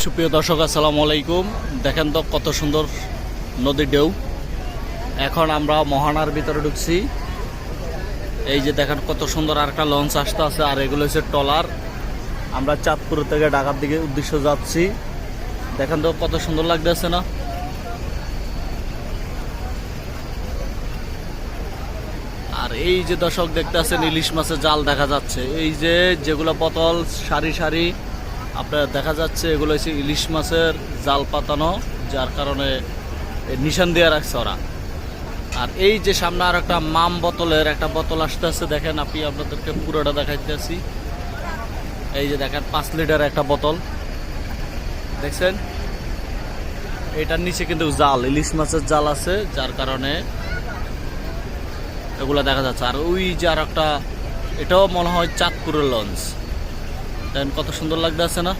সুপ্রিয় দর্শক, আসসালামু আলাইকুম। দেখেন তো কত সুন্দর নদীর ঢেউ। এখন আমরা মোহনার ভিতরে ঢুকছি। এই যে দেখেন কত সুন্দর আরেকটা লঞ্চ আসতে আছে, আর এগুলো হচ্ছে ট্রলার। আমরা চাঁদপুর থেকে ঢাকার দিকে উদ্দেশ্য যাচ্ছি। দেখেন তো কত সুন্দর লাগতেছে না? আর এই যে দর্শক দেখতে আছেন, ইলিশ মাছের জাল দেখা যাচ্ছে। এই যে যেগুলো বোতল সারি সারি আপনার দেখা যাচ্ছে, এগুলো হচ্ছে ইলিশ মাছের জাল পাতানো, যার কারণে নিশান দিয়ে রাখছে ওরা। আর এই যে সামনে আর একটা মাম বোতলের একটা বোতল আসতে আছে, দেখেন আপনি, আপনাদেরকে পুরোটা দেখাইতেছি। এই যে দেখেন 5 লিটার একটা বোতল দেখছেন। এটার নিচে কিন্তু জাল, ইলিশ মাছের জাল আছে, যার কারণে এগুলো দেখা যাচ্ছে। আর ওই যে আর একটা, এটাও মনে হয় চাঁদপুরের লঞ্চ। দেখেন কত সুন্দর লাগতেছে না?